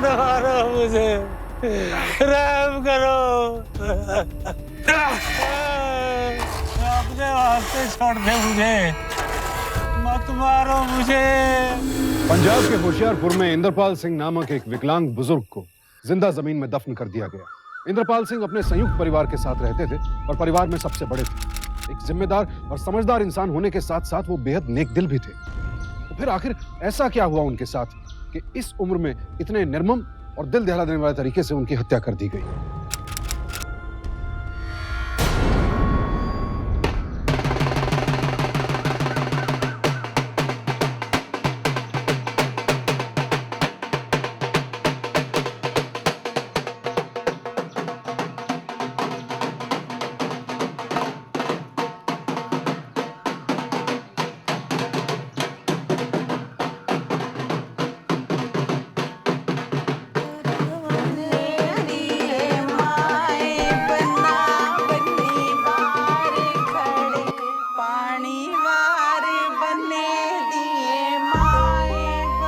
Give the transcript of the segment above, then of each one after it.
मारो मुझे, रहम करो। अपने वास्ते छोड़ दे मुझे, मत मारो मुझे। पंजाब के होशियारपुर में इंद्रपाल सिंह नामक एक विकलांग बुजुर्ग को जिंदा जमीन में दफन कर दिया गया। इंद्रपाल सिंह अपने संयुक्त परिवार के साथ रहते थे और परिवार में सबसे बड़े थे। एक जिम्मेदार और समझदार इंसान होने के साथ साथ वो बेहद नेक दिल भी थे। तो फिर आखिर ऐसा क्या हुआ उनके साथ कि इस उम्र में इतने निर्मम और दिल दहला देने वाले तरीके से उनकी हत्या कर दी गई?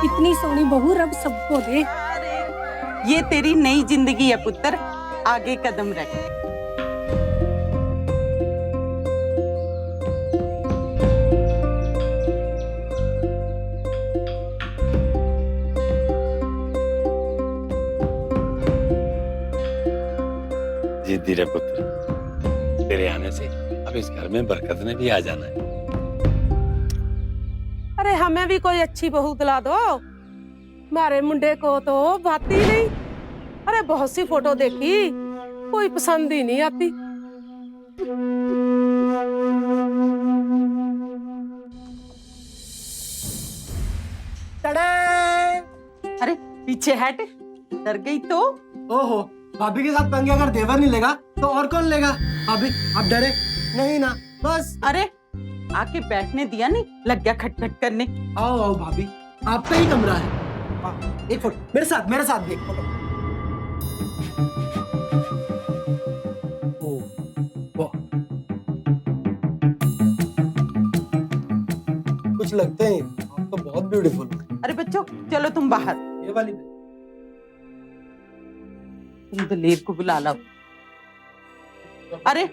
इतनी सोनी बहू रब सबको दे। ये तेरी नई जिंदगी है पुत्र, आगे कदम रख। जिद्दी रे पुत्र, तेरे आने से अब इस घर में बरकत ने भी आ जाना है। अरे हमें भी कोई अच्छी बहू दिला दो, हमारे मुंडे को तो बात ही नहीं। अरे बहुत सी फोटो देखी, कोई पसंद ही नहीं आती। अरे पीछे हट, डर गई तो? ओहो, भाभी के साथ पंगे अगर देवर नहीं लेगा तो और कौन लेगा? भाभी आप डरे नहीं ना? बस अरे आके बैठने दिया नहीं, लग गया खटखट करने। आओ आओ भाभी, आपका ही कमरा है। एक फोटो मेरे साथ देख फोटो। ओ, वाह, कुछ लगते हैं आप तो बहुत ब्यूटीफुल। अरे बच्चों चलो तुम बाहर, ये वाली तुम दलेर को बुला लाओ। अरे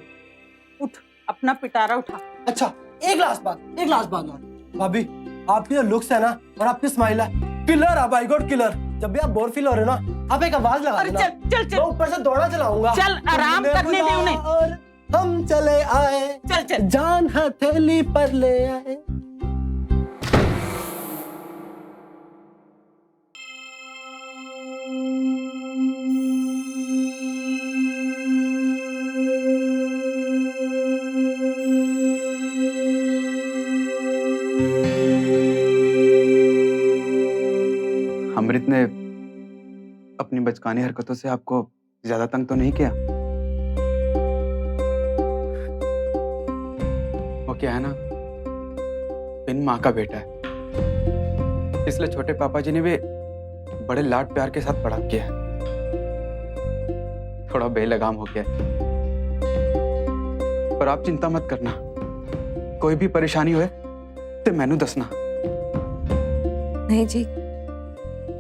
उठ, अपना पिटारा उठा। अच्छा, एक लास्ट बात और। भाभी आपकी जो लुक्स है ना और आपकी स्माइल है, किलर है, बाय गॉड किलर। जब भी आप बोर फील हो रहे हो ना, आप एक आवाज लगा अरे देना। चल चल चल, मैं ऊपर से दौड़ा चलाऊंगा। चल आराम करने दे उन्हें। और हम चले आए, चल चल जान हथेली पर ले आए। अमृत ने अपनी बचकानी हरकतों से आपको ज्यादा तंग तो नहीं किया? वो क्या है ना, बिन माँ का बेटा है, इसलिए छोटे पापा जी ने भी बड़े लाड प्यार के साथ बड़ा किया है। थोड़ा बेलगाम हो गया है, पर आप चिंता मत करना, कोई भी परेशानी होए तो मैनू दसना। नहीं जी,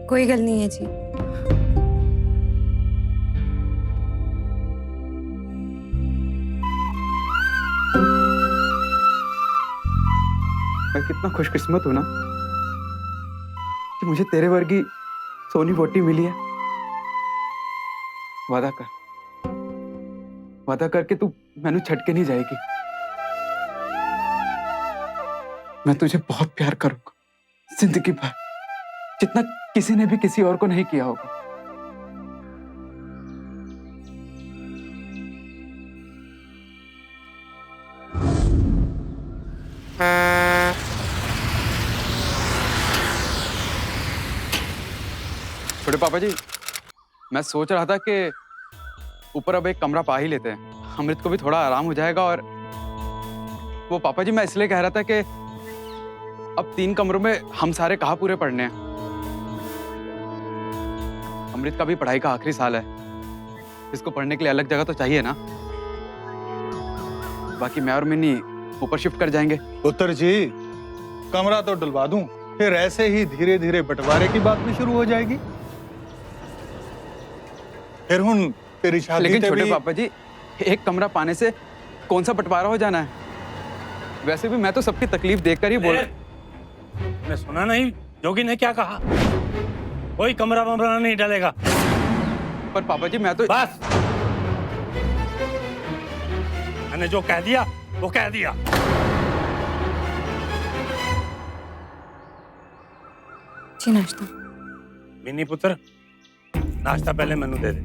कोई गल नहीं है जी। मैं कितना खुशकिस्मत हूं ना कि मुझे तेरे वर्गी सोनी वोटी मिली है। वादा कर कि तू मैनू छड़ के नहीं जाएगी। मैं तुझे बहुत प्यार करूंगा, जिंदगी भर, जितना किसी ने भी किसी और को नहीं किया होगा। छोटे पापा जी, मैं सोच रहा था कि ऊपर अब एक कमरा पा ही लेते हैं, अमृत को भी थोड़ा आराम हो जाएगा। और वो पापा जी, मैं इसलिए कह रहा था कि अब 3 कमरों में हम सारे कहाँ पूरे पढ़ने हैं। अमृत का भी पढ़ाई का आखिरी साल है, इसको पढ़ने के लिए अलग जगह तो चाहिए ना। बाकी मैं और मिनी ऊपर शिफ्ट कर जाएंगे। पुत्र जी, कमरा तो डलवा दूं, फिर ऐसे ही धीरे धीरे बंटवारे की बात भी शुरू हो जाएगी। फिर हुन तेरी शादी लेकिन ते छोटे भी पापा जी, एक कमरा पाने से कौन सा बंटवारा हो जाना है? वैसे भी मैं तो सबकी तकलीफ देखकर ही बोल मैं सुना नहीं जोगी ने क्या कहा? कोई कमरा वमरा नहीं डालेगा। पर पापा जी मैं तो बस, मैंने जो कह दिया वो कह दिया। जी नाश्ता। मिनी पुत्र, नाश्ता पहले मैनू दे दे,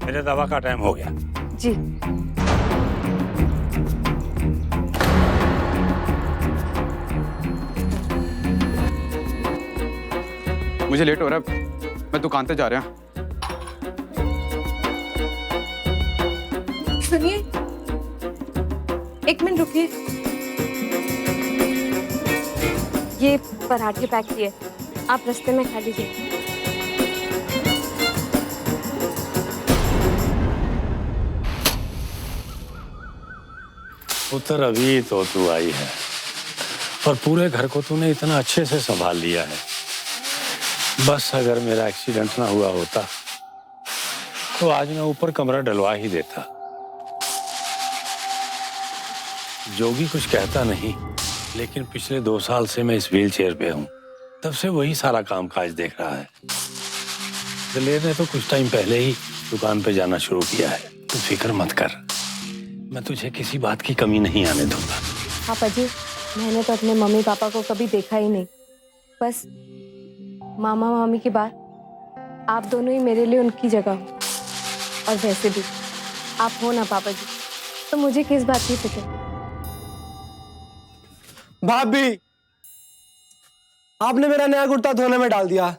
मेरे दवा का टाइम हो गया। जी। मुझे लेट हो रहा है, मैं दुकान पे जा रहा हूँ। सुनिए, एक मिनट रुकिए। ये पराठे पैक किए, आप रास्ते में खा लीजिए। पुत्र अभी तो तू आई है और पूरे घर को तूने इतना अच्छे से संभाल लिया है। बस अगर मेरा एक्सीडेंट ना हुआ होता तो आज मैं ऊपर कमरा डलवा ही देता। जोगी कुछ कहता नहीं, लेकिन पिछले 2 साल से मैं इस व्हील चेयर पे हूँ, तब से वही सारा काम काज देख रहा है। दिलेर ने तो कुछ टाइम पहले ही दुकान पे जाना शुरू किया है। तू फिक्र मत कर, मैं तुझे किसी बात की कमी नहीं आने दूंगा। पापा जी, मैंने तो अपने मम्मी पापा को कभी देखा ही नहीं। बस मामा मामी के बाद आप दोनों ही मेरे लिए उनकी जगह हो। और वैसे भी आप हो ना पापा जी, तो मुझे किस बात की फिक्र। भाभी, आपने मेरा नया कुर्ता धोने में डाल दिया।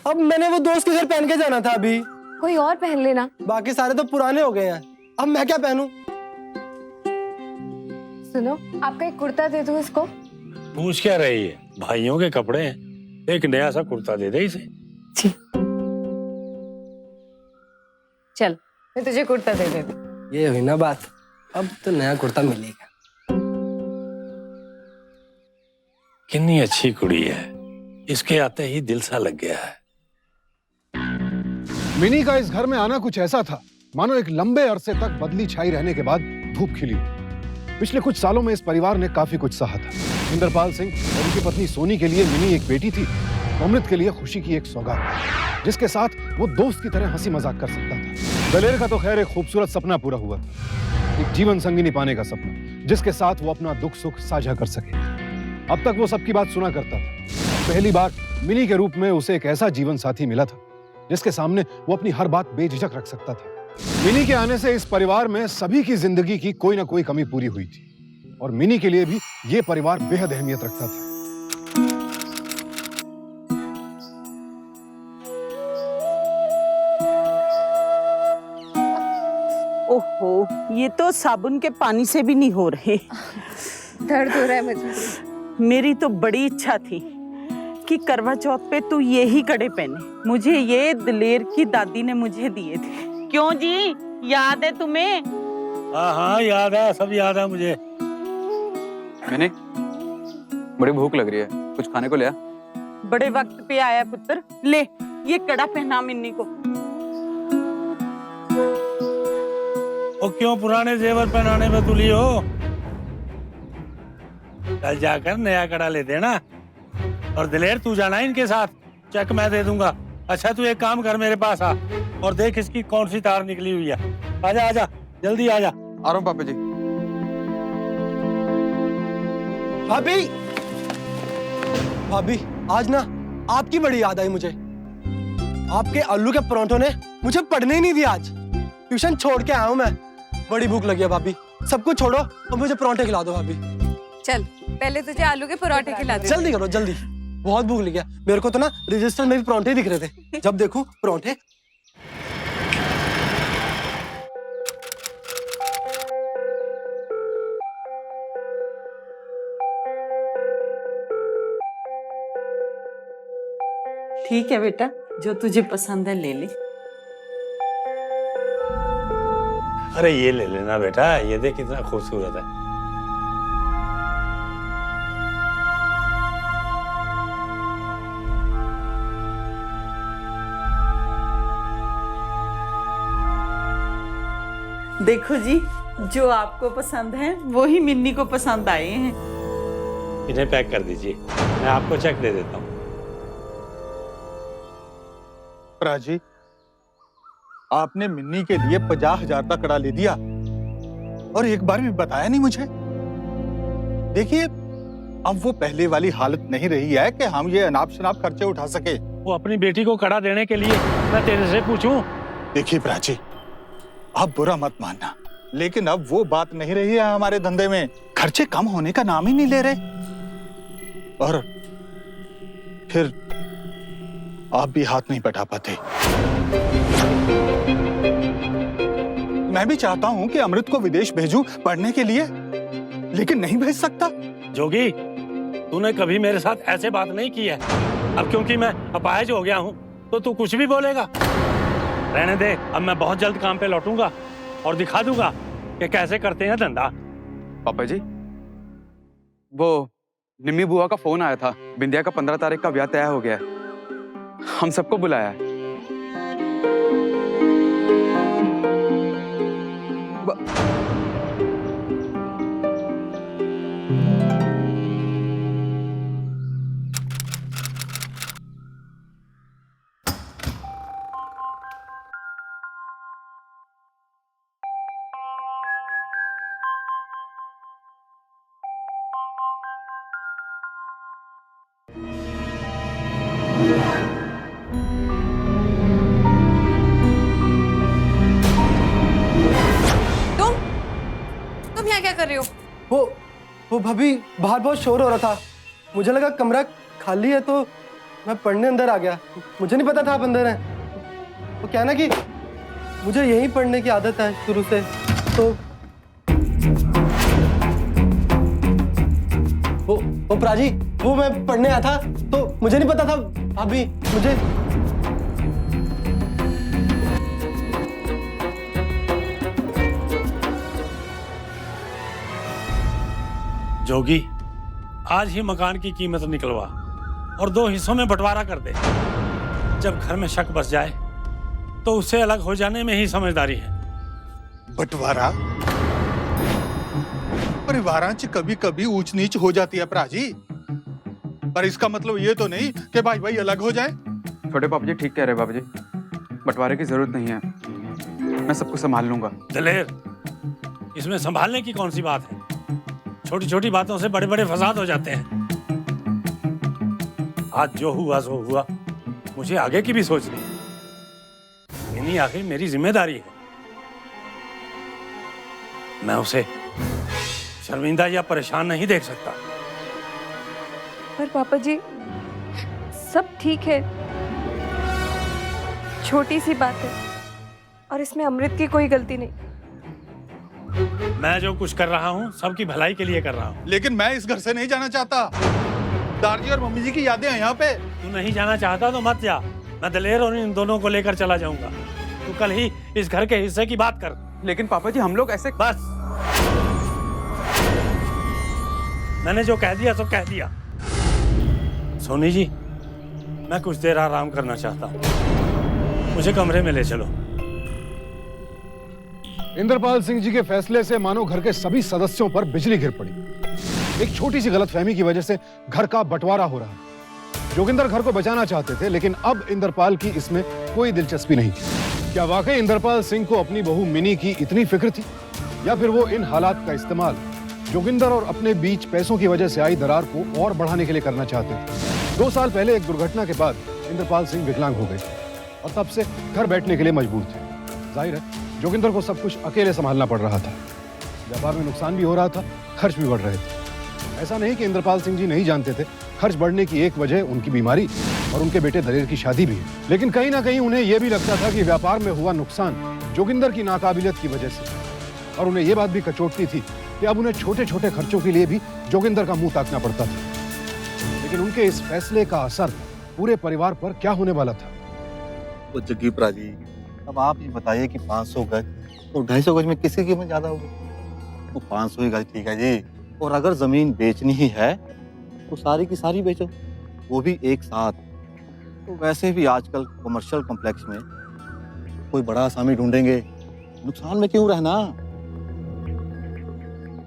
अब मैंने वो दोस्त के घर पहन के जाना था। अभी कोई और पहन लेना। बाकी सारे तो पुराने हो गए हैं, अब मैं क्या पहनूं? सुनो, आपका एक कुर्ता दे दूं इसको। पूछ क्या रही है? भाइयों के कपड़े हैं, एक नया सा कुर्ता दे दे इसे। जी। चल, मैं तुझे कुर्ता दे देती। ये हुई ना बात, अब तो नया कुर्ता मिलेगा। कितनी अच्छी कुड़ी है, इसके आते ही दिल सा लग गया है। मिनी का इस घर में आना कुछ ऐसा था मानो एक लंबे अरसे तक बदली छाई रहने के बाद धूप खिली। पिछले कुछ सालों में इस परिवार ने काफी कुछ सहा था। इंद्रपाल सिंह और उनकी पत्नी सोनी के लिए मिनी एक बेटी थी, अमृत के लिए खुशी की एक सौगात, जिसके साथ वो दोस्त की तरह हंसी मजाक कर सकता था। दलेर का तो खैर एक खूबसूरत सपना पूरा हुआ था, एक जीवन संगिनी पाने का सपना, जिसके साथ वो अपना दुख सुख साझा कर सके। अब तक वो सबकी बात सुना करता था। पहली बार मिनी के रूप में उसे एक ऐसा जीवन साथी मिला था जिसके सामने वो अपनी हर बात बेझिझक रख सकता था। मिनी के आने से इस परिवार में सभी की जिंदगी की कोई ना कोई कमी पूरी हुई थी और मिनी के लिए भी ये परिवार बेहद अहमियत रखता था। ओहो, ये तो साबुन के पानी से भी नहीं हो रहे। दर्द हो रहा है मुझे। मेरी तो बड़ी इच्छा थी कि करवा चौथ पे तू ये ही कड़े पहने। मुझे ये दिलेर की दादी ने मुझे दिए थे। क्यों जी, याद है तुम्हें? हाँ हाँ याद है, सब याद है मुझे। मैंने बड़ी भूख लग रही है, कुछ खाने को ले आ। बड़े वक्त पे आया पुत्र, ले ये कड़ा पहना मिन्नी को। वो क्यों पुराने जेवर पहनाने में तुली हो? कल जाकर नया कड़ा ले देना। और दिलेर तू जाना इनके साथ, चेक मैं दे दूंगा। अच्छा तू एक काम कर, मेरे पास आ और देख इसकी कौन सी तार निकली हुई है। आजा आजा, जल्दी आजा। आ रहा हूँ पापा जी। भाभी, भाभी आज ना आपकी बड़ी याद आई मुझे। आपके आलू के परांठों ने मुझे पढ़ने ही नहीं दिया। आज ट्यूशन छोड़ के आया हूँ मैं। बड़ी भूख लगी है भाभी, सब कुछ छोड़ो और मुझे परांठे खिला दो भाभी। चल, पहले तुझे आलू के पराठे खिला दे। जल्दी करो जल्दी, बहुत भूख लगी है। मेरे को तो ना रजिस्टर में भी परांठे दिख रहे थे, जब देखूं परांठे। ठीक है बेटा, जो तुझे पसंद है ले ले। अरे ये ले लेना बेटा, ये देख कितना खूबसूरत है। देखो जी, जो आपको पसंद है वो ही मिन्नी को पसंद आए हैं। इन्हें पैक कर दीजिए, मैं आपको चेक दे देता हूँ। प्राची, आपने मिन्नी के लिए 50,000 का कड़ा ले दिया और एक बार भी बताया नहीं मुझे। देखिए, अब वो पहले वाली हालत नहीं रही है कि हम ये अनाप शनाप खर्चे उठा सके। वो अपनी बेटी को कड़ा देने के लिए मैं तेरे से पूछूं? देखिए प्राची, आप बुरा मत मानना, लेकिन अब वो बात नहीं रही है हमारे धंधे में। खर्चे कम होने का नाम ही नहीं ले रहे। और फिर आप भी हाथ नहीं बैठा पाते। मैं भी चाहता हूं कि अमृत को विदेश भेजूं पढ़ने के लिए, लेकिन नहीं भेज सकता। जोगी, तूने कभी मेरे साथ ऐसे बात नहीं की है। अब क्योंकि मैं अपाहिज हो गया हूँ तो तू कुछ भी बोलेगा? रहने दे, अब मैं बहुत जल्द काम पे लौटूंगा और दिखा दूंगा कि कैसे करते हैं धंधा। पापा जी, वो निम्मी बुआ का फोन आया था। बिंदिया का 15 तारीख का ब्याह तय हो गया है। हम सबको बुलाया है। तुम यहाँ क्या कर रहे हो? वो भाभी, बाहर बहुत शोर हो रहा था। मुझे लगा कमरा खाली है तो मैं पढ़ने अंदर आ गया। मुझे नहीं पता था आप अंदर हैं। वो क्या ना कि मुझे यहीं पढ़ने की आदत है शुरू से, तो वो प्राची, वो मैं पढ़ने आया था तो मुझे नहीं पता था भाभी। मुझे जोगी, आज ही मकान की कीमत निकलवा और 2 हिस्सों में बंटवारा कर दे। जब घर में शक बस जाए तो उससे अलग हो जाने में ही समझदारी है। बंटवारा? परिवारांच कभी कभी ऊंच नीच हो जाती है प्राची, पर इसका मतलब ये तो नहीं कि भाई भाई अलग हो जाए। छोटे पापा जी ठीक कह रहे हैं। बाबा जी, बंटवारे की जरूरत नहीं है, मैं सबको संभाल लूंगा। दलेर, इसमें संभालने की कौन सी बात है? छोटी छोटी बातों से बड़े बड़े फसाद हो जाते हैं। आज जो हुआ सो हुआ, मुझे आगे की भी सोचनी है। इन्हीं आखिर मेरी जिम्मेदारी है। मैं उसे शर्मिंदा या परेशान नहीं देख सकता। पर पापा जी, सब ठीक है, छोटी सी बात है और इसमें अमृत की कोई गलती नहीं। मैं जो कुछ कर रहा हूँ सबकी भलाई के लिए कर रहा हूँ। लेकिन मैं इस घर से नहीं जाना चाहता। दादी और मम्मी जी की यादें हैं यहाँ पे। तू नहीं जाना चाहता तो मत जा। मैं दलेर और इन दोनों को लेकर चला जाऊंगा। तू कल ही इस घर के हिस्से की बात कर। लेकिन पापा जी, हम लोग ऐसे... बस, मैंने जो कह दिया तो कह दिया। सोनी जी, मैं कुछ देर आराम करना चाहता हूँ। मुझे कमरे में ले चलो। इंद्रपाल सिंह जी के फैसले से मानो घर के सभी सदस्यों पर बिजली गिर पड़ी। एक छोटी सी गलतफहमी की वजह से घर का बंटवारा हो रहा है। जोगिंदर घर को बचाना चाहते थे, लेकिन अब इंद्रपाल की इसमें कोई दिलचस्पी नहीं थी। क्या वाकई इंद्रपाल सिंह को अपनी बहू मिनी की इतनी फिक्र थी, या फिर वो इन हालात का इस्तेमाल जोगिंदर और अपने बीच पैसों की वजह से आई दरार को और बढ़ाने के लिए करना चाहते थे? 2 साल पहले एक दुर्घटना के बाद इंद्रपाल सिंह विकलांग हो गए और तब से घर बैठने के लिए मजबूर थे। जाहिर है जोगिंदर को सब कुछ अकेले संभालना पड़ रहा था। व्यापार में नुकसान भी हो रहा था, खर्च भी बढ़ रहे थे। ऐसा नहीं कि इंद्रपाल सिंह जी नहीं जानते थे, खर्च बढ़ने की एक वजह उनकी बीमारी और उनके बेटे दलेर की शादी भी है। लेकिन कहीं ना कहीं उन्हें यह भी लगता था कि व्यापार में हुआ नुकसान जोगिंदर की नाकाबिलियत की वजह से, और उन्हें यह बात भी कचोटती थी कि अब उन्हें छोटे छोटे खर्चों के लिए भी जोगिंदर का मुंह ताकना पड़ता था। लेकिन उनके इस फैसले का असर पूरे परिवार पर क्या होने वाला था? वो जग्गी प्राजी, अब आप ये बताइए कि 500 गज और 250 गज में किसकी कीमत ज्यादा होगी? वो 500 ही गज ठीक है जी। और अगर जमीन बेचनी ही है तो सारी की सारी बेचो, वो भी एक साथ। तो वैसे भी आजकल कमर्शियल कॉम्प्लेक्स में कोई बड़ा आसामी ढूंढेंगे नुकसान में क्यों रहना?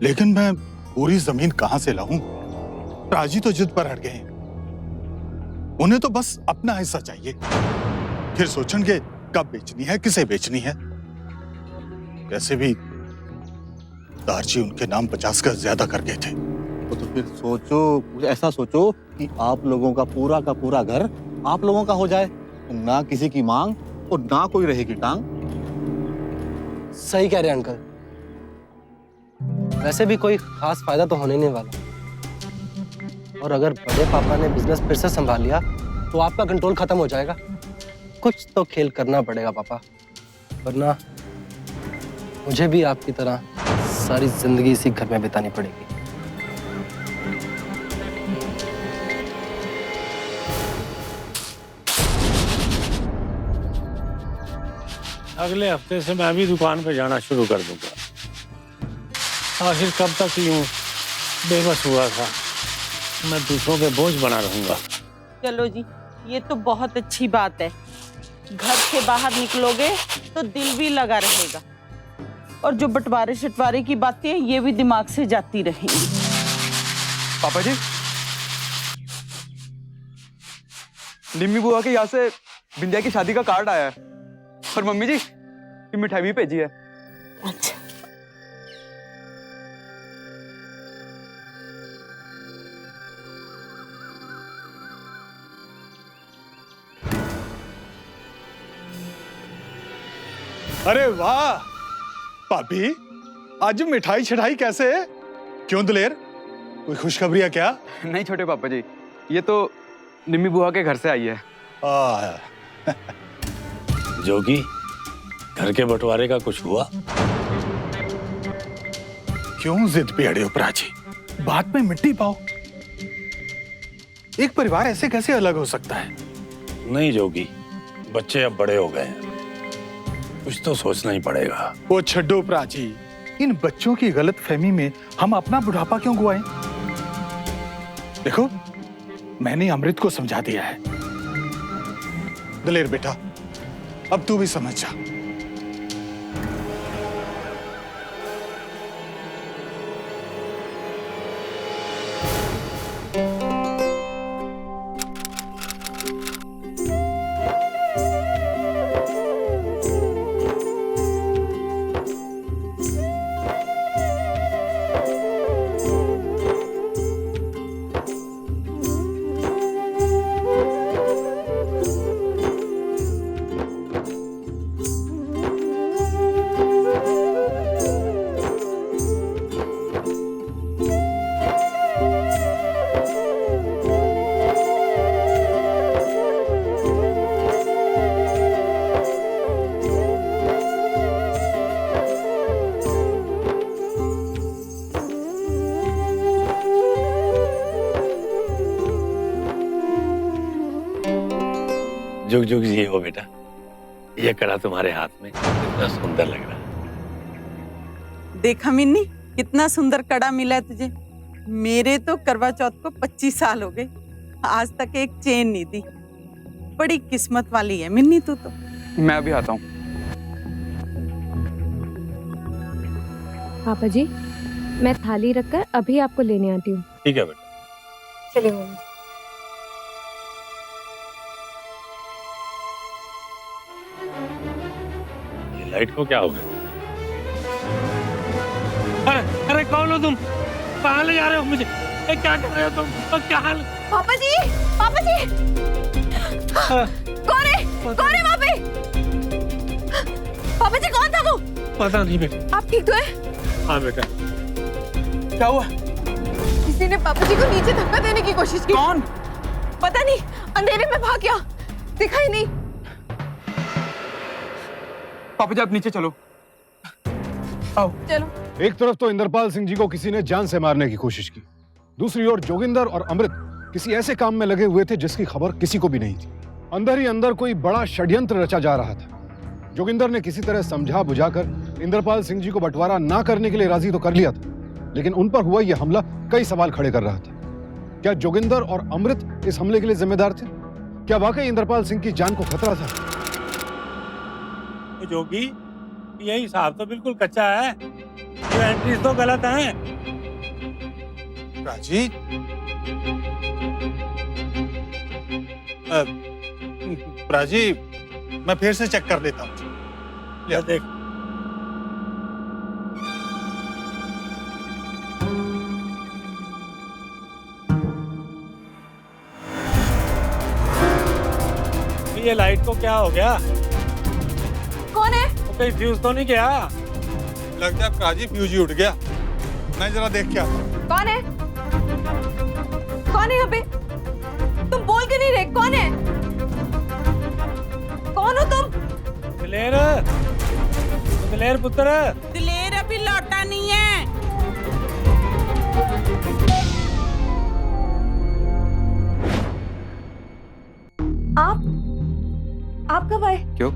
लेकिन मैं पूरी जमीन कहां से लाऊं? राजी तो जिद पर अड़ गए हैं। उन्हें तो बस अपना हिस्सा चाहिए, फिर सोचेंगे कब बेचनी है, किसे बेचनी है। वैसे भी दारजी उनके नाम 50 गज ज्यादा कर गए थे। तो फिर सोचो, ऐसा सोचो कि आप लोगों का पूरा घर आप लोगों का हो जाए, ना किसी की मांग और ना कोई रहेगी टांग। सही कह रहे हैं अंकल। वैसे भी कोई खास फायदा तो होने नहीं वाला, और अगर बड़े पापा ने बिजनेस फिर से संभाल लिया तो आपका कंट्रोल खत्म हो जाएगा। कुछ तो खेल करना पड़ेगा पापा, वरना मुझे भी आपकी तरह सारी जिंदगी इसी घर में बितानी पड़ेगी। अगले हफ्ते से मैं भी दुकान पे जाना शुरू कर दूंगा। आखिर कब तक यूं बेबस हुआ था, मैं दूसरों पे बोझ बना रहूंगा। चलो जी, ये तो बहुत अच्छी बात है। घर से बाहर निकलोगे तो दिल भी लगा रहेगा, और जो बंटवारे शटवारे की बातें हैं ये भी दिमाग से जाती रहेंगी। पापा जी, निम्मी बुआ के यहाँ से बिंदिया की शादी का कार्ड आया है, और मम्मी जी की मिठाई भी भेजी है। अच्छा, अरे वाह भाभी, आज मिठाई छिठाई कैसे है? क्यों दलेर, कोई खुशखबरी है क्या? नहीं छोटे पापा जी, ये तो निम्मी बुआ के घर से आई है। जोगी, घर के बंटवारे का कुछ हुआ? क्यों जिद पे अड़े हो प्राची? बात में मिट्टी पाओ। एक परिवार ऐसे कैसे अलग हो सकता है? नहीं जोगी, बच्चे अब बड़े हो गए हैं, कुछ तो सोचना ही पड़ेगा। वो छड्डो प्राची, इन बच्चों की गलत फहमी में हम अपना बुढ़ापा क्यों गुआएं? देखो, मैंने अमृत को समझा दिया है। दलेर बेटा, अब तू भी समझ जा। जुग जुग जी हो बेटा, ये कड़ा तुम्हारे हाथ में कितना सुंदर लग रहा है। देखा मिन्नी, कितना सुंदर कड़ा मिला है तुझे। मेरे तो करवा चौथ को 25 साल हो गए, आज तक एक चेन नहीं दी। बड़ी किस्मत वाली है मिन्नी तू तो। मैं अभी आता हूँ। पापा जी, मैं थाली रखकर अभी आपको लेने आती हूँ। ठीक है बेटा। चलिए मम्मी। लाइट को क्या हो गया? अरे कौन हो तुम? कहाँ ले जा रहे हो मुझे? क्या कर रहे हो तुम? क्या हाल? पापा जी, पापा जी, गोरे, गोरे वहाँ पे। पापा जी, कौन था वो? पता नहीं बेटा। आप ठीक तो हैं? हाँ बेटा। क्या हुआ? किसी ने पापा जी को नीचे धक्का देने की कोशिश की। कौन? पता नहीं, अंधेरे में भाग गया, दिखाई नहीं। पापा जी आप नीचे चलो। आओ। चलो। एक तरफ तो इंद्रपाल सिंह जी को किसी ने जान से मारने की कोशिश की, दूसरी ओर जोगिंदर और अमृत किसी ऐसे काम में लगे हुए थे जिसकी खबर किसी को भी नहीं थी। अंदर ही अंदर कोई बड़ा षड्यंत्र रचा जा रहा था। जोगिंदर ने किसी तरह समझा बुझाकर इंद्रपाल सिंह जी को बंटवारा ना करने के लिए राजी तो कर लिया था, लेकिन उन पर हुआ यह हमला कई सवाल खड़े कर रहा था। क्या जोगिंदर और अमृत इस हमले के लिए जिम्मेदार थे? क्या वाकई इंद्रपाल सिंह की जान को खतरा था? जोगी, ये हिसाब तो बिल्कुल कच्चा है, ये एंट्रीज तो गलत हैं। प्राची प्राची मैं फिर से चेक कर देता हूँ। या देख, ये लाइट को क्या हो गया? कौन है? वो कहीं फ्यूज तो नहीं गया? लगता है प्राची फ्यूज ही उठ गया। मैं जरा देख के आता हूँ। कौन है? कौन है यहाँ पे? तुम बोल के नहीं रहे, कौन है? कौन हो तुम? दिलेर, दिलेर पुत्र। दिलेर अभी लौटा नहीं है। आप कब आए? क्यों?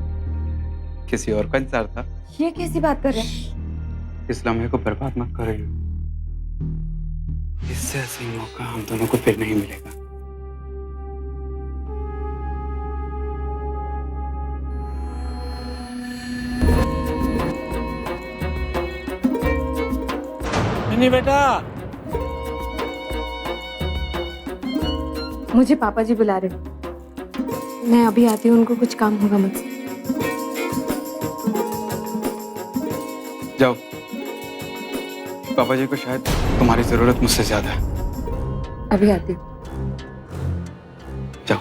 किसी और का इंतजार था? ये कैसी बात कर रहे हैं? इस लम्हे को बर्बाद मत करो। इससे हसीन मौका हम दोनों को फिर नहीं मिलेगा। नहीं बेटा, मुझे पापा जी बुला रहे हैं। मैं अभी आती हूँ, उनको कुछ काम होगा मुझसे। जाओ, पापा जी को शायद तुम्हारी जरूरत मुझसे ज्यादा है। अभी आती हूँ। जाओ।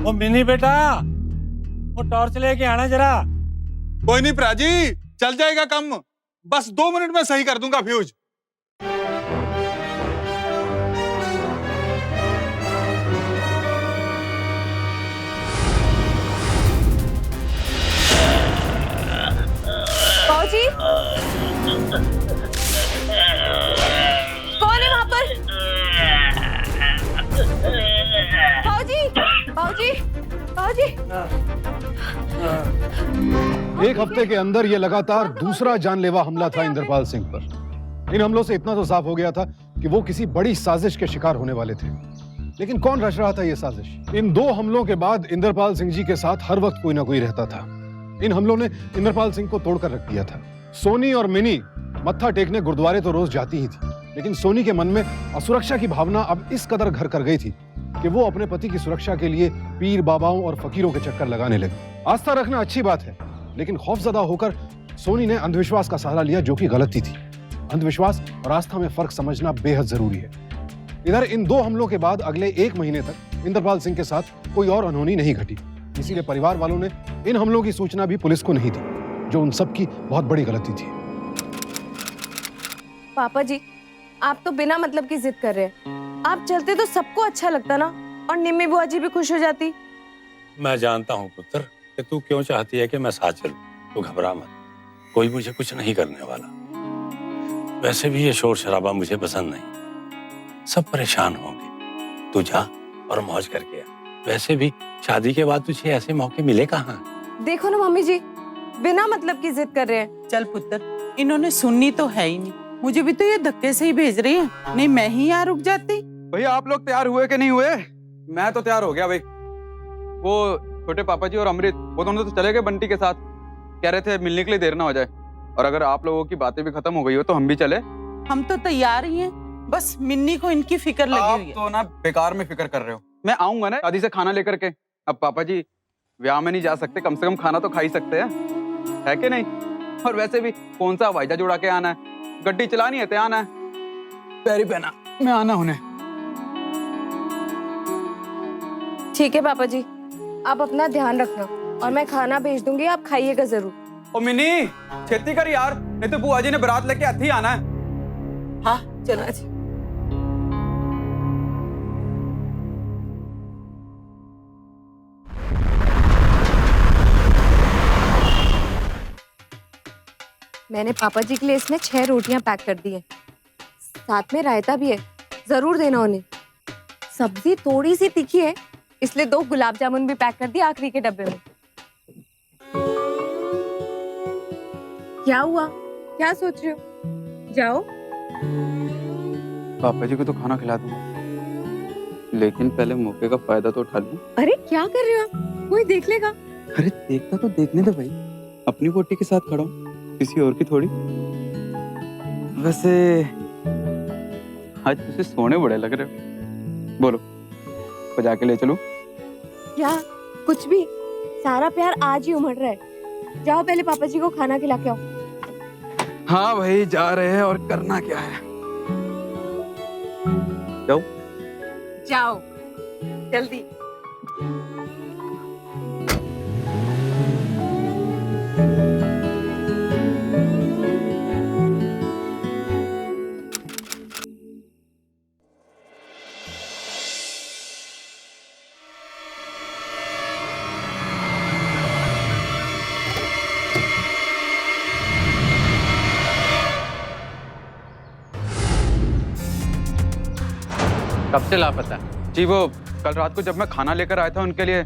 वो मिनी बेटा, वो टॉर्च लेके आना जरा। कोई नहीं प्राची, चल जाएगा काम। बस 2 मिनट में सही कर दूंगा फ्यूज। जी, कौन है वहां पर? भाऊजी, भाऊजी, भाऊजी। एक हफ्ते के अंदर ये लगातार दूसरा जानलेवा हमला था इंद्रपाल सिंह पर। इन हमलों से इतना तो साफ हो गया था कि वो किसी बड़ी साजिश के शिकार होने वाले थे। लेकिन कौन रच रहा था ये साजिश? इन 2 हमलों के बाद इंद्रपाल सिंह जी के साथ हर वक्त कोई ना कोई रहता था। इन हमलों ने इंद्रपाल सिंह को तोड़कर रख दिया था। सोनी और मिनी मत्था टेकने गुरुद्वारे तो रोज जाती ही थी, लेकिन सोनी के मन में असुरक्षा की भावना अब इस कदर घर कर गई थी कि वो अपने पति की सुरक्षा के लिए पीर बाबाओं और फकीरों के चक्कर लगाने लगी। आस्था रखना अच्छी बात है, लेकिन खौफजदा होकर सोनी ने अंधविश्वास का सहारा लिया, जो कि गलती थी। अंधविश्वास और आस्था में फर्क समझना बेहद जरूरी है। इधर इन 2 हमलों के बाद अगले 1 महीने तक इंद्रपाल सिंह के साथ कोई और अनहोनी नहीं घटी। इसीलिए परिवार वालों ने इन हमलों की सूचना भी पुलिस को नहीं दी, जो उन सब की बहुत बड़ी गलती थी। पापा जी, आप तो बिना मतलब की जिद कर रहे हैं। आप चलते तो सबको अच्छा लगता ना, और निम्मी बुआ जी भी खुश हो जाती। मैं जानता हूँ पुत्र कि तू क्यों चाहती है कि मैं साथ चलूं। तू घबरा मत, कोई मुझे कुछ नहीं करने वाला। वैसे भी ये शोर शराबा मुझे पसंद नहीं, सब परेशान होंगे। तू जा और मौज करके आ। वैसे भी शादी के बाद तुझे ऐसे मौके मिले कहाँ? देखो ना मम्मी जी, बिना मतलब की जिद कर रहे हैं। चल पुत्र, इन्होंने सुननी तो है ही नहीं। मुझे भी तो ये धक्के से ही भेज रही है, नहीं मैं ही यहाँ रुक जाती। भैया आप लोग तैयार हुए कि नहीं हुए? मैं तो तैयार हो गया भाई। वो छोटे पापा जी और अमृत, वो दोनों तो चले गए बंटी के साथ। कह रहे थे मिलने के लिए देर ना हो जाए, और अगर आप लोगों की बातें भी खत्म हो गई हो तो हम भी चले। हम तो तैयार ही हैं, बस मिन्नी को इनकी फिक्र लगी आप हुई है। तो ना बेकार में फिक्र कर रहे हो। मैं आऊंगा ना शादी से खाना लेकर के। अब पापा जी ब्याह में नहीं जा सकते, कम से कम खाना तो खा ही सकते हैं, है कि नहीं? और वैसे भी कौन सा हवाई जहाज उड़ा के आना है, गड्डी चलानी है, आना है, पैरी पहना मैं आना उन्हें। ठीक है पापा जी, आप अपना ध्यान रखना, और मैं खाना भेज दूंगी, आप खाइएगा जरूर। ओ मिनी, छेती कर यार, नहीं तो बुआ जी ने बारात लेके हाथ ही आना है। हाँ चलो जी। मैंने पापा जी के लिए इसमें 6 रोटियां पैक कर दी हैं, साथ में रायता भी है, जरूर देना उन्हें। सब्जी थोड़ी सी तीखी है, इसलिए 2 गुलाब जामुन भी पैक कर दिए आखिरी के डब्बे में। क्या हुआ, क्या सोच रहे हो? जाओ। पापा जी को तो खाना खिला दूंगा, लेकिन पहले मौके का फायदा तो उठा लूं। अरे क्या कर रहे हो आप? कोई देख लेगा। अरे देखता तो देखने दे भाई, अपनी बोटी के साथ खड़ा हूँ, किसी और की थोड़ी। वैसे आज तुझे सोने बड़े लग रहे हो। बोलो, बजा के ले चलूं? क्या कुछ भी, सारा प्यार आज ही उमड़ रहा है। जाओ पहले पापा जी को खाना खिला के आओ। हाँ भाई जा रहे हैं, और करना क्या है। जाओ जाओ जल्दी। कब से लापता है? जी वो कल रात को जब मैं खाना लेकर आया था उनके लिए,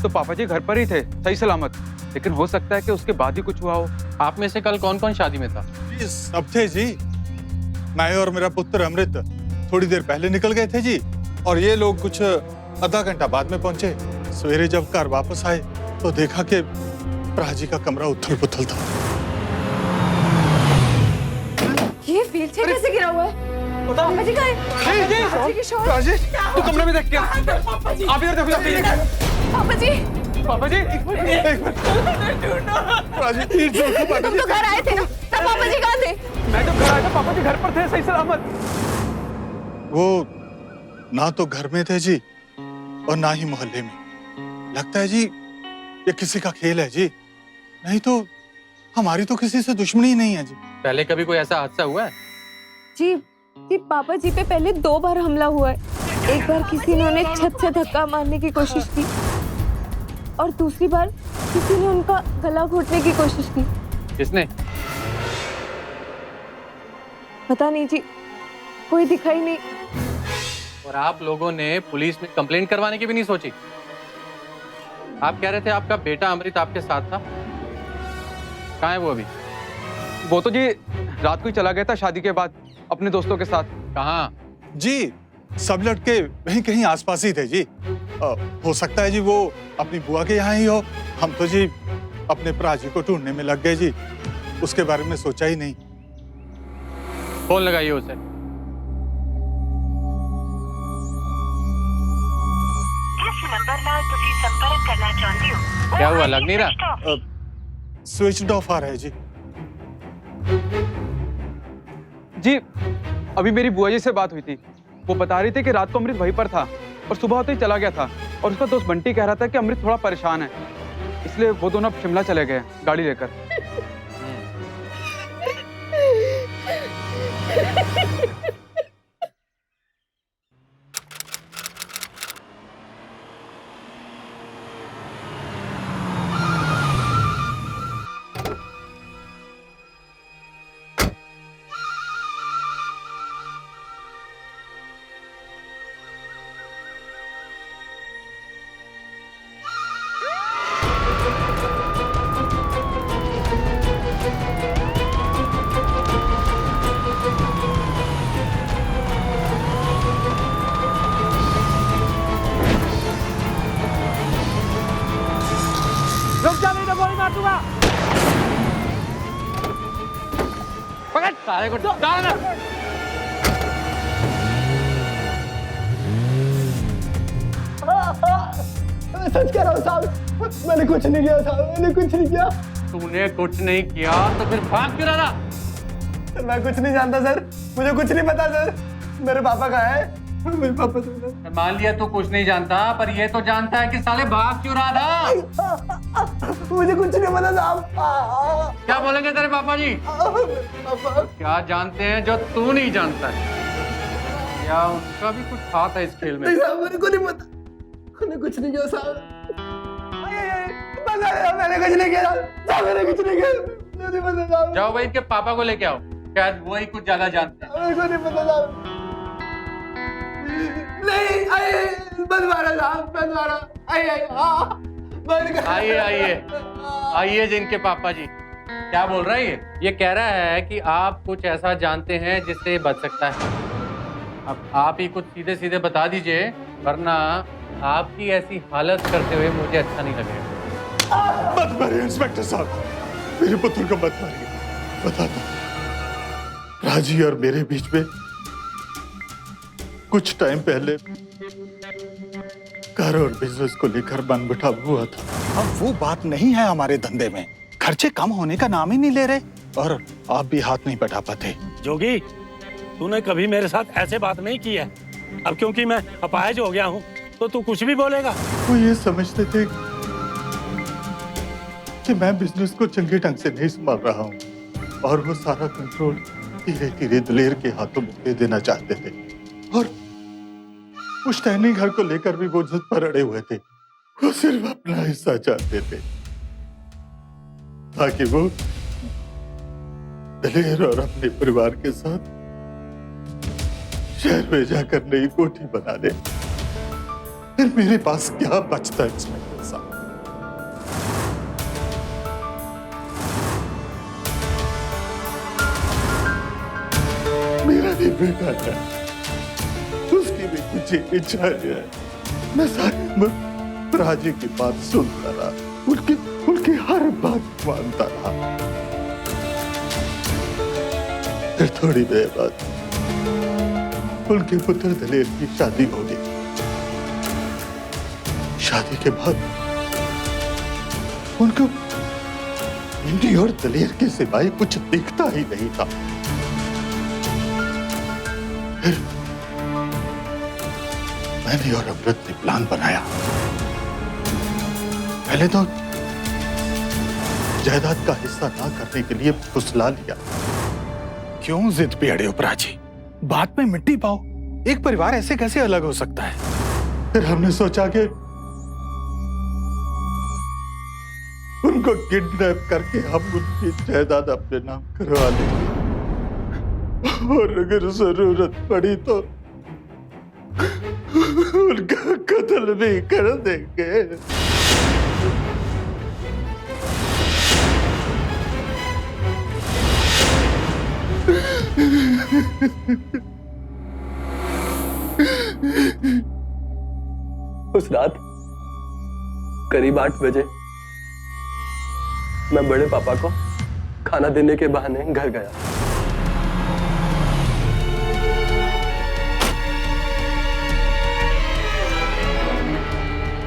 तो पापा जी घर पर ही थे सही सलामत, लेकिन हो सकता है कि उसके बाद ही कुछ हुआ हो। आप में से कल कौन कौन शादी में था? जी सब थे जी। मैं और मेरा पुत्र अमृत थोड़ी देर पहले निकल गए थे जी, और ये लोग कुछ आधा घंटा बाद में पहुंचे। सवेरे जब घर वापस आए तो देखा कि प्राजी का कमरा उथल पुथल था। ये व्हीलचेयर कैसे गिरा हुआ है? पापा जी कहाँ हैं? पापा जी की शॉल। तू कमरे में देख क्या? आप इधर देखो। पापा जी, पापा जी प्राजी तुम तो घर आए थे ना, तब पापा जी कहाँ थे? मैं जब घर आया था पापा जी घर पर थे सही सलामत। वो ना तो घर में थे जी और ना ही मोहल्ले में। लगता है जी ये किसी का खेल है जी, नहीं तो हमारी तो किसी से दुश्मनी ही नहीं है जी। पहले कभी कोई ऐसा हादसा हुआ है? जी पापा जी पे पहले 2 बार हमला हुआ है। एक बार किसी ने उन्हें छत से धक्का मारने की कोशिश की, और दूसरी बार किसी ने उनका गला घोटने की कोशिश की। किसने? पता नहीं जी, कोई दिखाई नहीं। और आप लोगों ने पुलिस में कंप्लेंट करवाने की भी नहीं सोची? आप कह रहे थे आपका बेटा अमृत आपके साथ था, कहाँ है वो अभी? वो तो जी रात को ही चला गया था शादी के बाद अपने दोस्तों के साथ। कहाँ? जी सब लड़के वहीं कहीं आसपास ही थे जी। हो सकता है जी वो अपनी बुआ के यहाँ ही हो। हम तो जी अपने प्राजी को ढूंढने में लग गए जी, उसके बारे में सोचा ही नहीं। फोन लगाइए उसे। जिस नंबर ਨਾਲ ਤੁਸੀਂ संपर्क करना चाहते हो क्या हुआ, लग नहीं रहा? स्विच ऑफ आ रहा है जी। जी अभी मेरी बुआ जी से बात हुई थी, वो बता रही थी कि रात को अमृत वहीं पर था और सुबह होते ही चला गया था, और उसका दोस्त बंटी कह रहा था कि अमृत थोड़ा परेशान है, इसलिए वो दोनों अब शिमला चले गए गाड़ी लेकर। पकड़ सारे को, डाल ना। सच कह रहा हूँ साहब, मैंने कुछ नहीं किया साहब, मैंने कुछ नहीं किया। तूने कुछ नहीं किया तो फिर भाग क्यों रहा? सर मैं कुछ नहीं जानता सर, मुझे कुछ नहीं पता सर। मेरे पापा कहाँ है? मेरे पापा तो मान लिया तू कुछ नहीं जानता, पर ये तो जानता है कि साले भाग क्यों रहा था। मुझे कुछ नहीं पता साहब। क्या बोलेंगे तेरे पापा जी? क्या जानते हैं जो तू नहीं जानता है? या उनका भी कुछ हाथ है इस खेल में? मेरे को नहीं पता, मैंने कुछ नहीं किया साहब। मैंने कुछ नहीं किया साहब, मैंने कुछ नहीं किया, मुझे नहीं पता साहब। जाओ भाई इनके पापा को लेके आओ, शायद वही कुछ ज्यादा जानते हैं। मेरे को नहीं पता साहब। नहीं बंद मारा साहब, बंद मारा। आइए आइए आइए जिनके पापा जी। क्या बोल रहा है ये? ये कह रहा है कि आप कुछ ऐसा जानते हैं जिससे बच सकता है। अब आप ही कुछ सीधे सीधे बता दीजिए, वरना आपकी ऐसी हालत करते हुए मुझे अच्छा नहीं लगेगा। मत मारिए इंस्पेक्टर साहब, मेरे पुत्र को मत मारिए। बताता हूं, राजी और मेरे बीच में कुछ टाइम पहले घर और बिजनेस को लेकर मनमुटाव हुआ था। अब वो बात नहीं है हमारे धंधे में, खर्चे कम होने का नाम ही नहीं ले रहे और आप भी हाथ नहीं बढ़ा पाते। जोगी, तूने कभी मेरे साथ ऐसे बात नहीं की है। अब क्योंकि मैं अपाहिज हो गया हूँ तो तू कुछ भी बोलेगा। वो ये समझते थे कि मैं बिजनेस को चंगे ढंग से नहीं संभाल रहा हूँ और वो सारा कंट्रोल धीरे धीरे दलेर के हाथों में दे देना चाहते थे। और उस टाइनिंग घर को लेकर भी वो जिद पर अड़े हुए थे। वो सिर्फ अपना हिस्सा चाहते थे ताकि वो दलेर और अपने परिवार के साथ शहर में जाकर नई कोठी बना ले। फिर मेरे पास क्या बचता है इंस्पेक्टर साहब? मेरा भी बेटा है, उसकी भी कुछ इच्छा है। मैं सारी राजी की बात सुनता रहा, उनकी हर बात मानता रहा। फिर थोड़ी देर बाद उनके पुत्र दलेर की शादी हो गई। शादी के बाद उनको मिन्नी और दलेर के सिवाय कुछ दिखता ही नहीं था। फिर मैंने और अमृत ने प्लान बनाया। पहले तो जायदाद का हिस्सा ना करने के लिए फुसला लिया। क्यों जिद पे अड़े हो प्राची? बात में मिट्टी पाओ। एक परिवार ऐसे कैसे अलग हो सकता है? फिर हमने सोचा कि उनको किडनैप करके हम उनकी जायदाद अपने नाम करवा लेंगे और अगर जरूरत पड़ी तो उनका कत्ल भी कर देंगे। उस रात करीब 8 बजे मैं बड़े पापा को खाना देने के बहाने घर गया।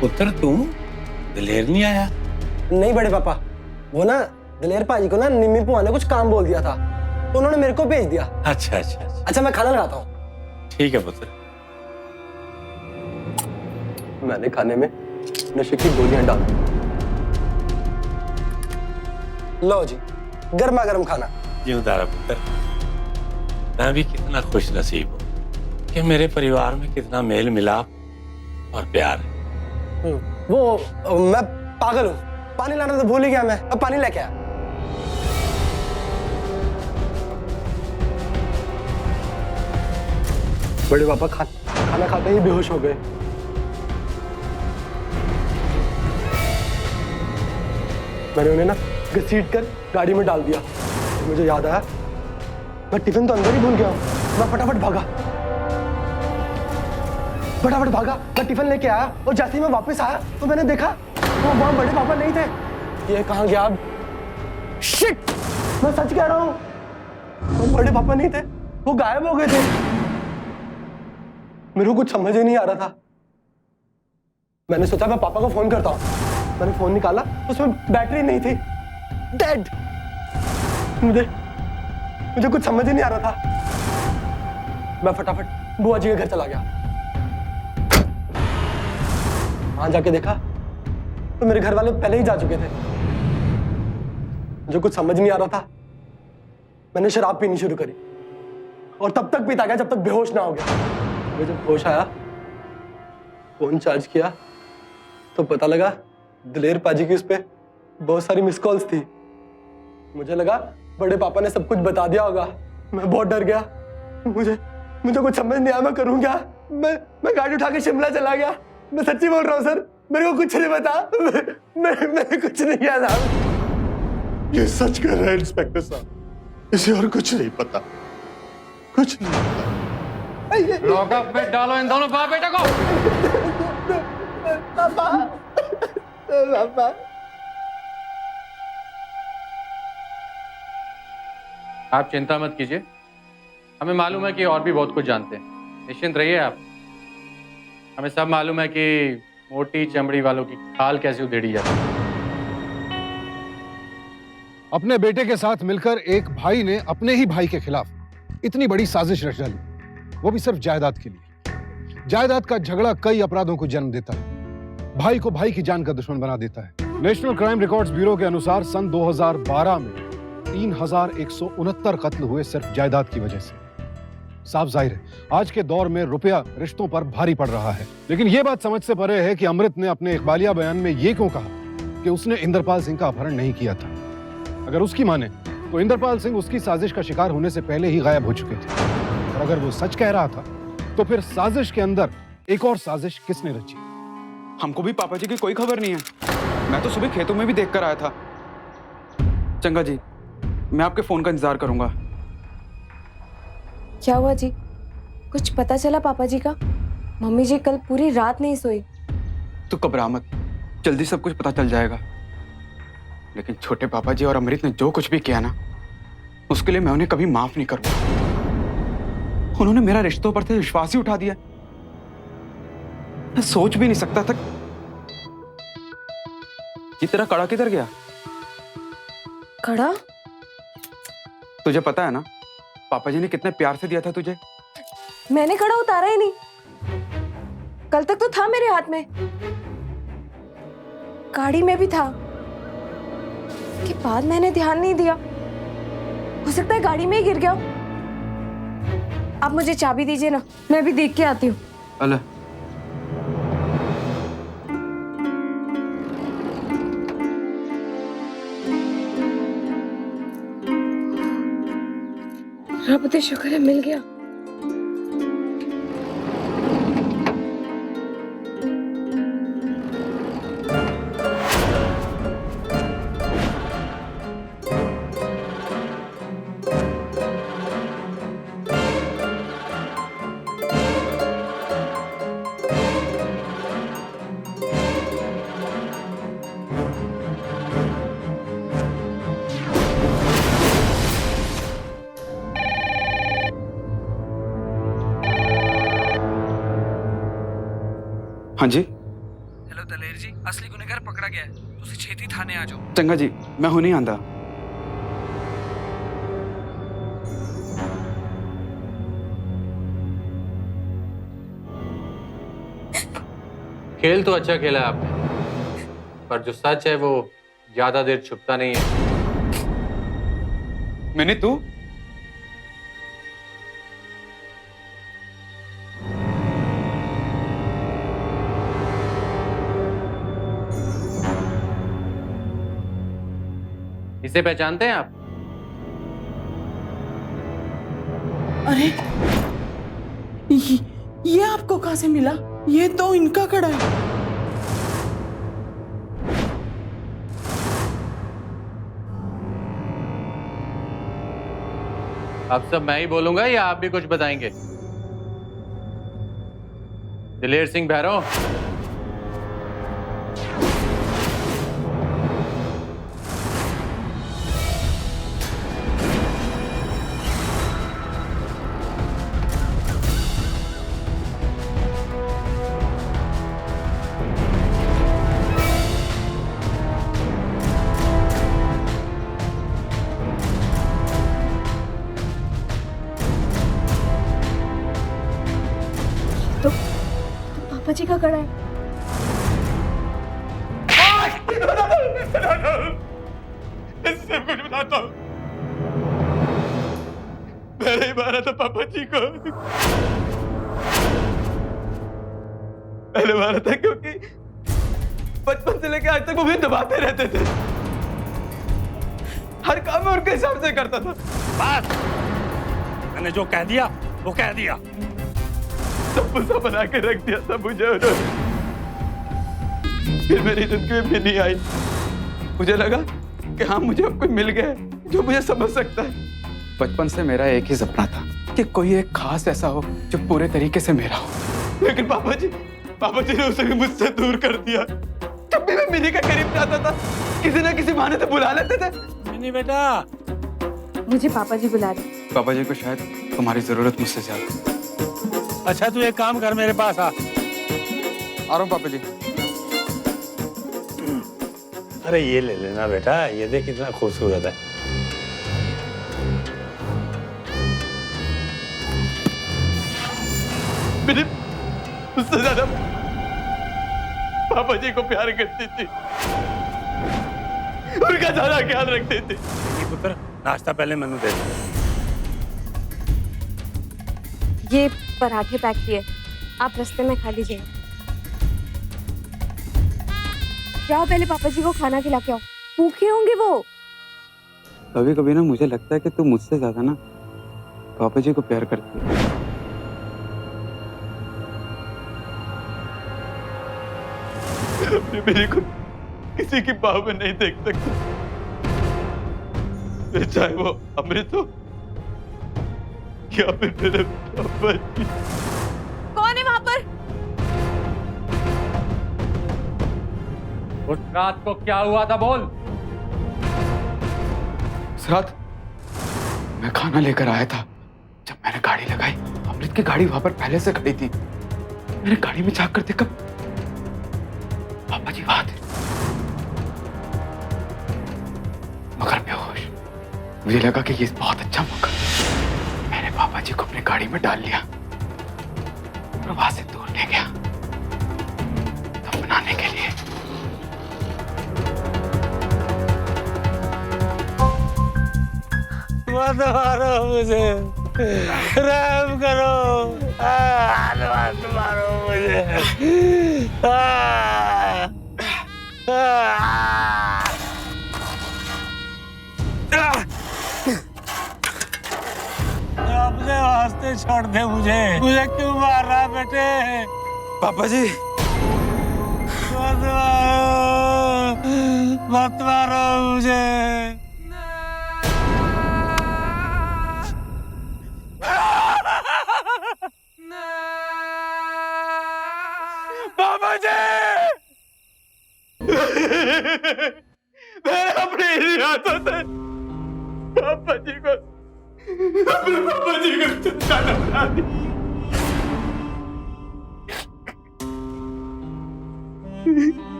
पुत्र तू दलेर नहीं आया? नहीं बड़े पापा, वो ना दलेर पाजी को ना निम्मी बुआ ने कुछ काम बोल दिया था तो उन्होंने मेरे को भेज दिया। अच्छा अच्छा अच्छा, अच्छा मैं खाना लगाता हूँ। ठीक है पुत्र। मैंने खाने में नशे की गोलियां डाल दी। लो जी, गर्मा गर्म खाना। जिंदा रह पुत्र। मैं भी कितना खुश नसीब हूँ कि मेरे परिवार में कितना मेल मिलाप और प्यार है। वो मैं पागल हूँ, पानी लाना तो भूल ही गया मैं। अब पानी लेके आया। बड़े पापा खाना खाते ही बेहोश हो गए। मैंने उन्हें ना घसीट कर गाड़ी में डाल दिया। मुझे याद आया मैं टिफिन तो अंदर ही भूल गया हूँ। मैं फटाफट भागा। मैं टिफिन लेके आया और जैसे ही मैं वापस आया तो मैंने देखा वो वहां बड़े पापा नहीं थे। ये कहाँ गया अब? शिट! मैं सच कह रहा हूँ, वो बड़े पापा नहीं थे, वो गायब हो गए थे। मेरे को कुछ समझ ही नहीं आ रहा था। मैंने सोचा मैं पापा को फोन करता हूँ। मैंने फोन निकाला, उसमें बैटरी नहीं थी। डेड। मुझे कुछ समझ ही नहीं आ रहा था। मैं फटाफट बुआ जी के घर चला गया। वहां जाके देखा तो मेरे घर वाले पहले ही जा चुके थे। मुझे कुछ समझ नहीं आ रहा था। मैंने शराब पीनी शुरू करी और तब तक पीता गया जब तक बेहोश ना हो गया। मुझे जब होश आया, फोन चार्ज किया तो पता लगा दलेर पाजी की उस पे बहुत सारी मिस कॉल्स थी। मुझे लगा बड़े पापा ने सब कुछ बता दिया होगा। मैं बहुत डर गया। मुझे कुछ समझ नहीं आया मैं करूं क्या। मैं गाड़ी उठा के शिमला चला गया। मैं सच्ची बोल रहा हूँ सर, मेरे को कुछ नहीं पता। मैंने कुछ नहीं किया साहब। ये सच कह रहा है इंस्पेक्टर साहब, इसे और कुछ नहीं पता, कुछ नहीं पता। लॉकअप में डालो इन दोनों बाप बेटा को। आप चिंता मत कीजिए, हमें मालूम है कि और भी बहुत कुछ जानते हैं, निश्चिंत रहिए आप। हमें सब मालूम है कि मोटी चमड़ी वालों की खाल कैसे उधेड़ी जाती है। अपने बेटे के साथ मिलकर एक भाई ने अपने ही भाई के खिलाफ इतनी बड़ी साजिश रच डाली, वो भी सिर्फ जायदाद के लिए। जायदाद का झगड़ा कई अपराधों को जन्म देता है, भाई को भाई की जान का दुश्मन बना देता है। नेशनल क्राइम रिकॉर्ड्स ब्यूरो के अनुसार सन 2012 में 3169 कत्ल हुए सिर्फ जायदाद की वजह से। साफ जाहिर है आज के दौर में रुपया रिश्तों पर भारी पड़ रहा है, लेकिन यह बात समझ से परे है कि अमृत ने अपने इकबालिया बयान में यह क्यों कहा कि उसने इंद्रपाल सिंह का अपहरण नहीं किया था। अगर उसकी माने तो इंद्रपाल सिंह उसकी साजिश का शिकार होने से पहले ही गायब हो चुके थे, और अगर वो सच कह रहा था तो फिर साजिश के अंदर एक और साजिश किसने रची? हमको भी पापा जी की कोई खबर नहीं है। मैं तो सुबह खेतों में भी देख कर आया था। चंगा जी, मैं आपके फोन का इंतजार करूंगा। क्या हुआ जी, कुछ पता चला पापा जी का? मम्मी जी कल पूरी रात नहीं सोई। तो घबरा मत, जल्दी सब कुछ पता चल जाएगा। लेकिन छोटे पापा जी और अमृत ने जो कुछ भी किया ना, उसके लिए मैं उन्हें कभी माफ नहीं करूंगा। उन्होंने मेरा रिश्तों पर से विश्वास ही उठा दिया। मैं सोच भी नहीं सकता था। ये तेरा कड़ा किधर गया? कड़ा? तुझे पता है ना पापा जी ने कितने प्यार से दिया था तुझे। मैंने कड़ा उतारा ही नहीं, कल तक तो था मेरे हाथ में, गाड़ी में भी था। के बाद मैंने ध्यान नहीं दिया, हो सकता है गाड़ी में ही गिर गया। आप मुझे चाबी दीजिए ना, मैं भी देख के आती हूँ। अल्लाह, रब दे शुक्र है मिल गया। हाँ जी। हेलो दलेर जी, असली गुनहगार पकड़ा गया है, तुसी छेती थाने आ जाओ। चंगा जी, मैं हूं नहीं आंदा। खेल तो अच्छा खेला है आपने, पर जो सच है वो ज्यादा देर छुपता नहीं है। मैंने तू इसे पहचानते हैं आप? अरे ये आपको कहाँ से मिला? ये तो इनका कड़ा है। अब सब मैं ही बोलूंगा या आप भी कुछ बताएंगे? दिलेर सिंह भैरव, तो पापा जी का कड़ा है। इससे कुछ बताता हूँ। मैंने ही मारा था पापा जी को। मैंने मारा था क्योंकि बचपन से लेकर आज तक वो मुझे दबाते रहते थे। हर काम में उनके हिसाब से करता था। बस, मैंने जो कह दिया वो कह दिया। सब गुस्सा बना के रख दिया था मुझे उन्होंने। फिर मेरी जिंदगी में भी नहीं आई। मुझे लगा कि हाँ, मुझे अब कोई मिल गया जो मुझे समझ सकता है। बचपन से मेरा एक ही सपना था कि कोई एक खास ऐसा हो जो पूरे तरीके से मेरा हो। लेकिन पापा जी ने उसे भी मुझसे दूर कर दिया। जब भी मैं मिनी के करीब जाता था किसी न किसी बहाने से बुला लेते थे। मिनी बेटा, मुझे पापा जी बुला रहे। पापा जी को शायद तुम्हारी जरूरत मुझसे ज्यादा। अच्छा तू एक काम कर, मेरे पास आ रहा हूँ पापा जी। अरे ये ले लेना बेटा, ये देख कितना खूबसूरत है। मेरी उससे ज्यादा पापा जी को प्यार करती थी, उनका ज्यादा ख्याल रखते थे। पुत्र नाश्ता पहले मैंने दे दे। ये पराठे पैक किए, आप रास्ते में खा लीजिए। जाओ पहले पापा जी को खाना खिला के आओ, भूखे होंगे वो। कभी कभी ना मुझे लगता है कि तू मुझसे ज्यादा ना पापा जी को प्यार करती है। मेरे को किसी की बाह में नहीं देख सकता, चाहे वो अमृत हो या फिर मेरे पापा जी। कौन है वहां पर? उस रात को क्या हुआ था बोल। उस रात मैं खाना लेकर आया था। जब मैंने गाड़ी लगाई, अमृत की गाड़ी वहां पर पहले से खड़ी थी। मैंने गाड़ी में झांक कर देखा, पापा जी वहां थे, मगर बेहोश। मुझे लगा कि ये बहुत अच्छा मौका। मैंने पापा जी को अपनी गाड़ी में डाल लिया और वहां से दूर ले गया दफनाने के लिए। मत मारो मुझे, रहम करो, मत मारो मुझे। अपने वास्ते छोड़ दे मुझे क्यों मार रहा बेटे? पापा जी मत मारो मुझे। पापा जी मैंने अपने ही हाथों से पापा जी को चिंता बना दी।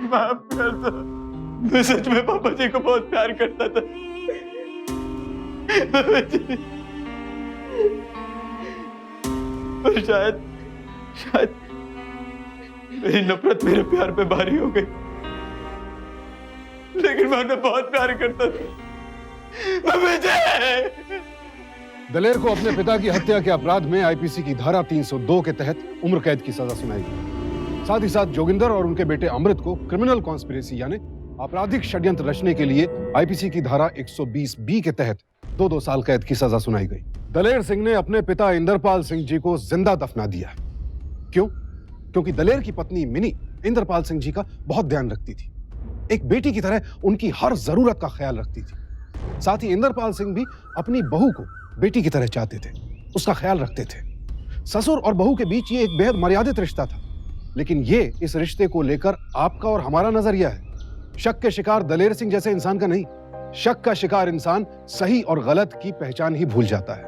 माफ कर दो। मैं सच में पापा जी को बहुत प्यार करता था। और शायद मेरी नफरत मेरे प्यार पे भारी हो गई, लेकिन मैं उन्हें बहुत प्यार करता था। दलेर को अपने पिता की हत्या के अपराध में आईपीसी की धारा 302 के तहत उम्र कैद की सजा सुनाई गई। साथ ही साथ जोगिंदर और उनके बेटे अमृत को क्रिमिनल कॉन्स्पिरेसी यानी आपराधिक षड्यंत्र रचने के लिए आईपीसी की धारा 120 के तहत 2 साल कैद की सजा सुनाई गई। दलेर सिंह ने अपने पिता इंद्रपाल सिंह जी को जिंदा दफना दिया। क्यों? क्योंकि दलेर की पत्नी मिनी इंद्रपाल सिंह जी का बहुत ध्यान रखती थी, एक बेटी की तरह उनकी हर जरूरत का ख्याल रखती थी। साथ ही इंद्रपाल सिंह भी अपनी बहू को बेटी की तरह चाहते थे, उसका ख्याल रखते थे। ससुर और बहू के बीच ये एक बेहद मर्यादित रिश्ता था, लेकिन ये इस रिश्ते को लेकर आपका और हमारा नजरिया है। शक के शिकार दलेर सिंह जैसे इंसान का नहीं। शक का शिकार इंसान सही और गलत की पहचान ही भूल जाता है,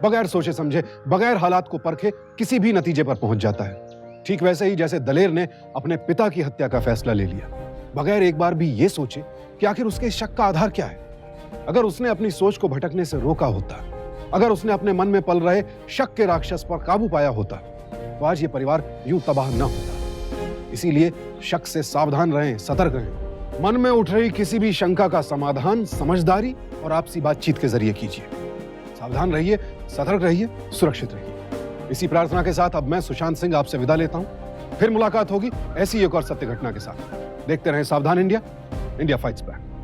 बगैर सोचे समझे, बगैर हालात को परखे किसी भी नतीजे पर पहुंच जाता है। ठीक वैसे ही जैसे दलेर ने अपने पिता की हत्या का फैसला ले लिया, बगैर एक बार भी ये सोचे कि आखिर उसके शक का आधार क्या है। अगर उसने अपनी सोच को भटकने से रोका होता, अगर उसने अपने मन में पल रहे शक के राक्षस पर काबू पाया होता, तो आज ये परिवार यूं तबाह न होता। इसीलिए शक से सावधान रहें, सतर्क रहें। मन में उठ रही किसी भी शंका का समाधान समझदारी और आपसी बातचीत के जरिए कीजिए। सावधान रहिए, सतर्क रहिए, सुरक्षित रहिए। इसी प्रार्थना के साथ अब मैं सुशांत सिंह आपसे विदा लेता हूं। फिर मुलाकात होगी ऐसी एक और सत्य घटना के साथ। देखते रहें सावधान इंडिया, इंडिया फाइट्स बैक।